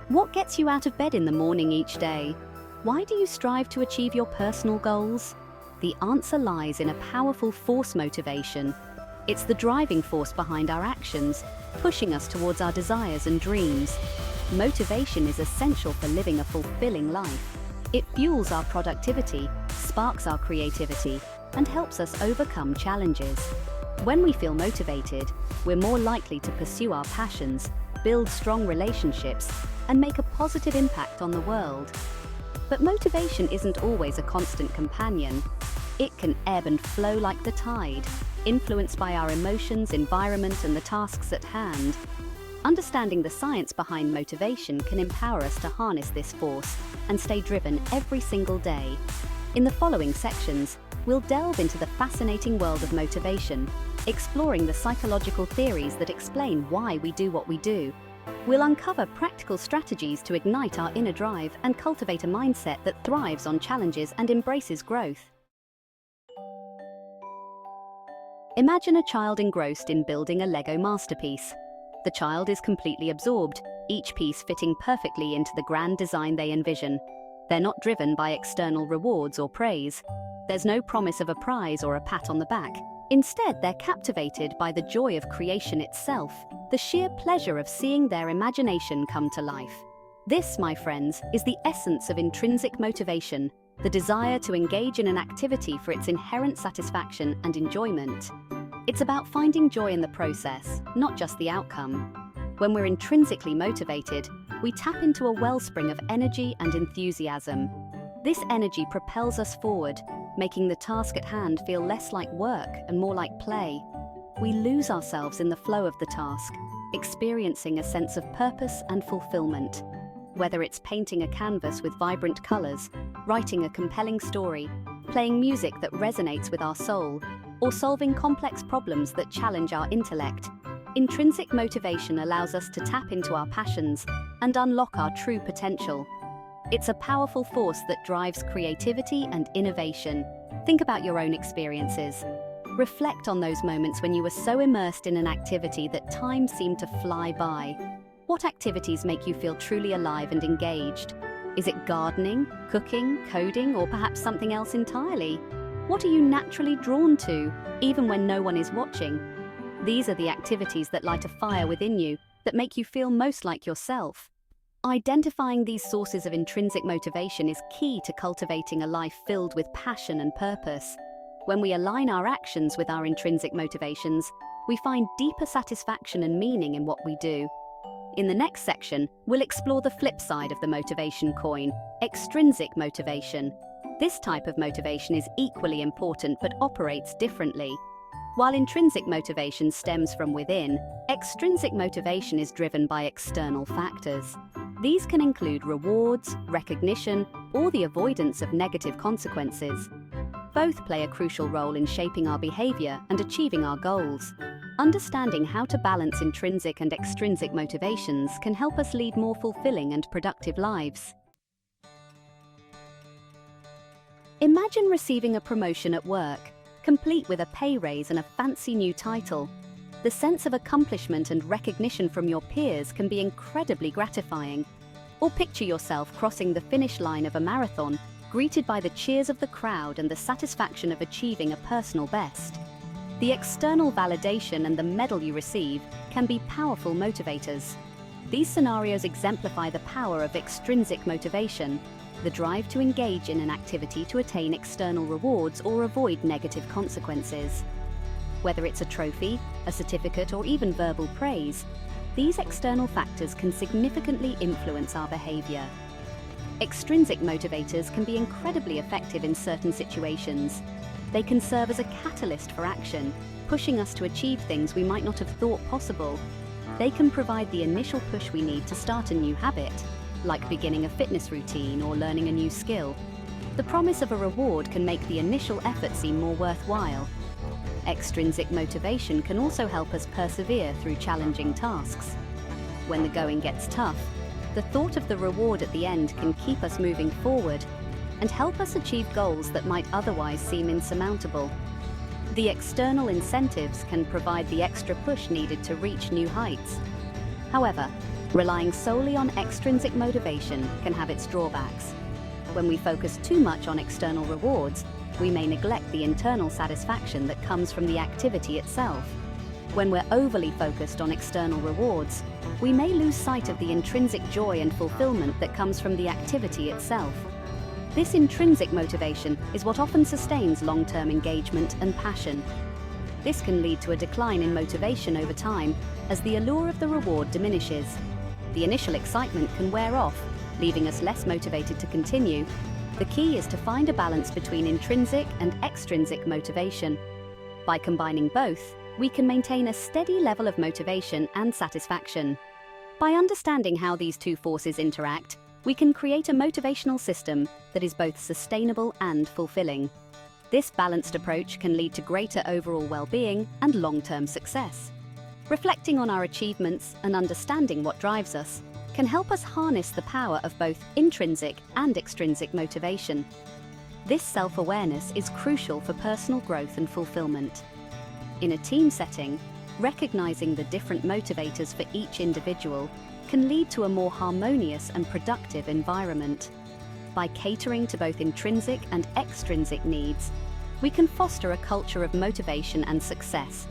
What gets you out of bed in the morning each day? Why do you strive to achieve your personal goals? The answer lies in a powerful force motivation. It's the driving force behind our actions, pushing us towards our desires and dreams. Motivation is essential for living a fulfilling life. It fuels our productivity, sparks our creativity, and helps us overcome challenges. When we feel motivated, we're more likely to pursue our passions, build strong relationships, and make a positive impact on the world. But motivation isn't always a constant companion. It can ebb and flow like the tide, influenced by our emotions, environment, and the tasks at hand. Understanding the science behind motivation can empower us to harness this force and stay driven every single day. In the following sections, we'll delve into the fascinating world of motivation, exploring the psychological theories that explain why we do what we do. We'll uncover practical strategies to ignite our inner drive and cultivate a mindset that thrives on challenges and embraces growth. Imagine a child engrossed in building a Lego masterpiece. The child is completely absorbed, each piece fitting perfectly into the grand design they envision. They're not driven by external rewards or praise. There's no promise of a prize or a pat on the back. Instead, they're captivated by the joy of creation itself, the sheer pleasure of seeing their imagination come to life. This, my friends, is the essence of intrinsic motivation, the desire to engage in an activity for its inherent satisfaction and enjoyment. It's about finding joy in the process, not just the outcome. When we're intrinsically motivated, we tap into a wellspring of energy and enthusiasm. This energy propels us forward, making the task at hand feel less like work and more like play. We lose ourselves in the flow of the task, experiencing a sense of purpose and fulfillment. Whether it's painting a canvas with vibrant colors, writing a compelling story, playing music that resonates with our soul, or solving complex problems that challenge our intellect, intrinsic motivation allows us to tap into our passions and unlock our true potential. It's a powerful force that drives creativity and innovation. Think about your own experiences. Reflect on those moments when you were so immersed in an activity that time seemed to fly by. What activities make you feel truly alive and engaged? Is it gardening, cooking, coding, or perhaps something else entirely? What are you naturally drawn to, even when no one is watching? These are the activities that light a fire within you, that make you feel most like yourself. Identifying these sources of intrinsic motivation is key to cultivating a life filled with passion and purpose. When we align our actions with our intrinsic motivations, we find deeper satisfaction and meaning in what we do. In the next section, we'll explore the flip side of the motivation coin, extrinsic motivation. This type of motivation is equally important but operates differently. While intrinsic motivation stems from within, extrinsic motivation is driven by external factors. These can include rewards, recognition, or the avoidance of negative consequences. Both play a crucial role in shaping our behavior and achieving our goals. Understanding how to balance intrinsic and extrinsic motivations can help us lead more fulfilling and productive lives. Imagine receiving a promotion at work, complete with a pay raise and a fancy new title. The sense of accomplishment and recognition from your peers can be incredibly gratifying. Or picture yourself crossing the finish line of a marathon, greeted by the cheers of the crowd and the satisfaction of achieving a personal best. The external validation and the medal you receive can be powerful motivators. These scenarios exemplify the power of extrinsic motivation, the drive to engage in an activity to attain external rewards or avoid negative consequences. Whether it's a trophy, a certificate, or even verbal praise, these external factors can significantly influence our behavior. Extrinsic motivators can be incredibly effective in certain situations. They can serve as a catalyst for action, pushing us to achieve things we might not have thought possible. They can provide the initial push we need to start a new habit, like beginning a fitness routine or learning a new skill. The promise of a reward can make the initial effort seem more worthwhile. Extrinsic motivation can also help us persevere through challenging tasks. When the going gets tough, the thought of the reward at the end can keep us moving forward and help us achieve goals that might otherwise seem insurmountable. The external incentives can provide the extra push needed to reach new heights. However, Relying solely on extrinsic motivation can have its drawbacks. When we focus too much on external rewards, we may neglect the internal satisfaction that comes from the activity itself. When we're overly focused on external rewards, we may lose sight of the intrinsic joy and fulfillment that comes from the activity itself. This intrinsic motivation is what often sustains long-term engagement and passion. This can lead to a decline in motivation over time as the allure of the reward diminishes. The initial excitement can wear off, leaving us less motivated to continue. The key is to find a balance between intrinsic and extrinsic motivation. By combining both, we can maintain a steady level of motivation and satisfaction. By understanding how these two forces interact, we can create a motivational system that is both sustainable and fulfilling. This balanced approach can lead to greater overall well-being and long-term success. Reflecting on our achievements and understanding what drives us can help us harness the power of both intrinsic and extrinsic motivation. This self-awareness is crucial for personal growth and fulfillment. In a team setting, recognizing the different motivators for each individual can lead to a more harmonious and productive environment. By catering to both intrinsic and extrinsic needs, we can foster a culture of motivation and success.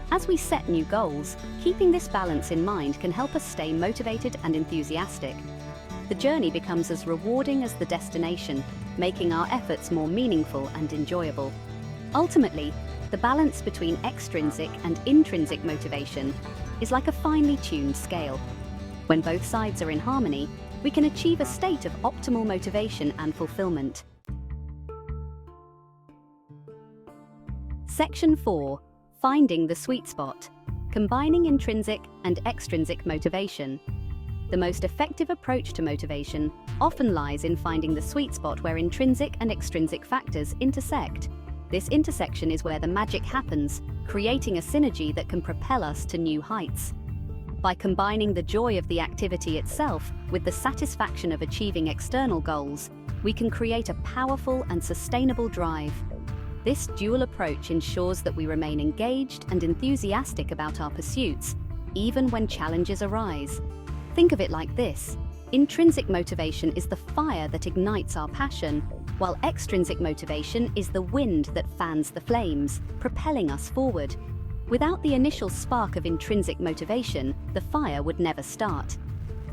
As we set new goals, keeping this balance in mind can help us stay motivated and enthusiastic. The journey becomes as rewarding as the destination, making our efforts more meaningful and enjoyable. Ultimately, the balance between extrinsic and intrinsic motivation is like a finely tuned scale. When both sides are in harmony, we can achieve a state of optimal motivation and fulfillment. Section 4. Finding the sweet spot. Combining intrinsic and extrinsic motivation. The most effective approach to motivation often lies in finding the sweet spot where intrinsic and extrinsic factors intersect. This intersection is where the magic happens, creating a synergy that can propel us to new heights. By combining the joy of the activity itself with the satisfaction of achieving external goals, we can create a powerful and sustainable drive. This dual approach ensures that we remain engaged and enthusiastic about our pursuits, even when challenges arise. Think of it like this: intrinsic motivation is the fire that ignites our passion, while extrinsic motivation is the wind that fans the flames, propelling us forward. Without the initial spark of intrinsic motivation, the fire would never start.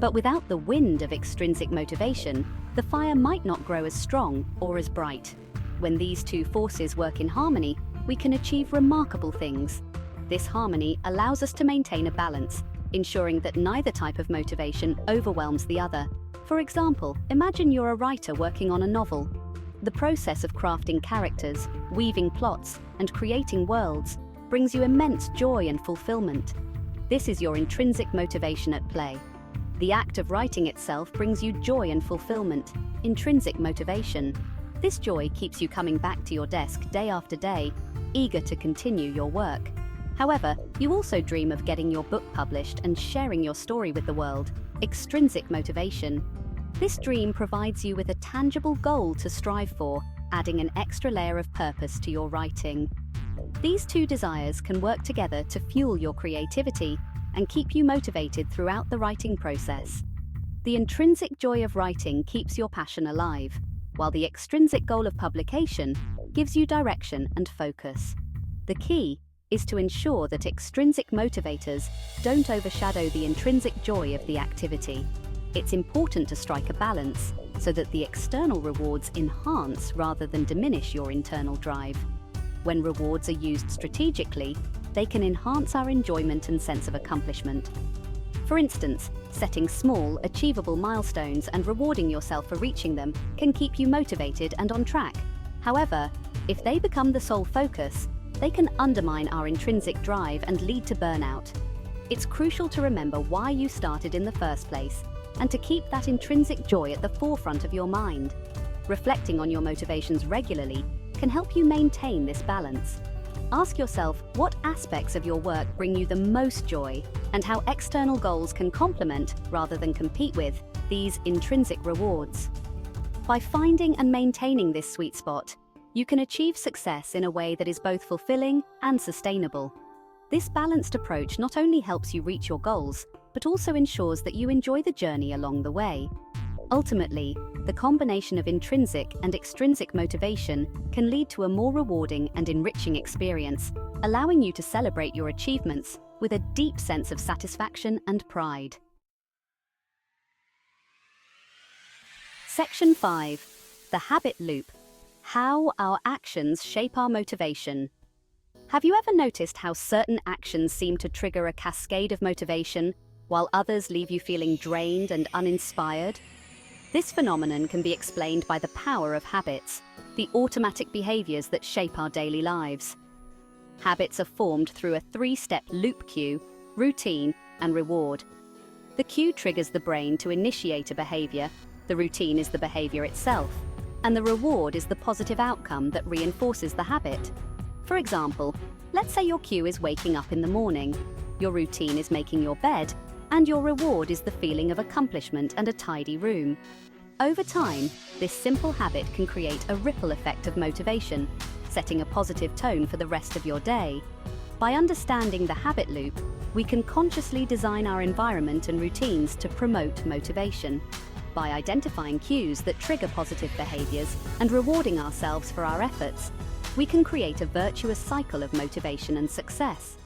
But without the wind of extrinsic motivation, the fire might not grow as strong or as bright. When these two forces work in harmony, we can achieve remarkable things. This harmony allows us to maintain a balance, ensuring that neither type of motivation overwhelms the other. For example, imagine you're a writer working on a novel. The process of crafting characters, weaving plots, and creating worlds brings you immense joy and fulfillment. This is your intrinsic motivation at play. The act of writing itself brings you joy and fulfillment, intrinsic motivation. This joy keeps you coming back to your desk day after day, eager to continue your work. However, you also dream of getting your book published and sharing your story with the world, extrinsic motivation. This dream provides you with a tangible goal to strive for, adding an extra layer of purpose to your writing. These two desires can work together to fuel your creativity and keep you motivated throughout the writing process. The intrinsic joy of writing keeps your passion alive, while the extrinsic goal of publication gives you direction and focus. The key is to ensure that extrinsic motivators don't overshadow the intrinsic joy of the activity. It's important to strike a balance so that the external rewards enhance rather than diminish your internal drive. When rewards are used strategically, they can enhance our enjoyment and sense of accomplishment. For instance, setting small, achievable milestones and rewarding yourself for reaching them can keep you motivated and on track. However, if they become the sole focus, they can undermine our intrinsic drive and lead to burnout. It's crucial to remember why you started in the first place and to keep that intrinsic joy at the forefront of your mind. Reflecting on your motivations regularly can help you maintain this balance. Ask yourself what aspects of your work bring you the most joy and how external goals can complement rather than compete with these intrinsic rewards. By finding and maintaining this sweet spot, you can achieve success in a way that is both fulfilling and sustainable. This balanced approach not only helps you reach your goals, but also ensures that you enjoy the journey along the way. Ultimately, the combination of intrinsic and extrinsic motivation can lead to a more rewarding and enriching experience, allowing you to celebrate your achievements with a deep sense of satisfaction and pride. Section 5. The Habit Loop. How our actions shape our motivation. Have you ever noticed how certain actions seem to trigger a cascade of motivation, while others leave you feeling drained and uninspired? This phenomenon can be explained by the power of habits, the automatic behaviors that shape our daily lives. Habits are formed through a three-step loop: cue, routine, and reward. The cue triggers the brain to initiate a behavior, the routine is the behavior itself, and the reward is the positive outcome that reinforces the habit. For example, let's say your cue is waking up in the morning, your routine is making your bed, and your reward is the feeling of accomplishment and a tidy room. Over time, this simple habit can create a ripple effect of motivation, setting a positive tone for the rest of your day. By understanding the habit loop, we can consciously design our environment and routines to promote motivation. By identifying cues that trigger positive behaviors and rewarding ourselves for our efforts, we can create a virtuous cycle of motivation and success.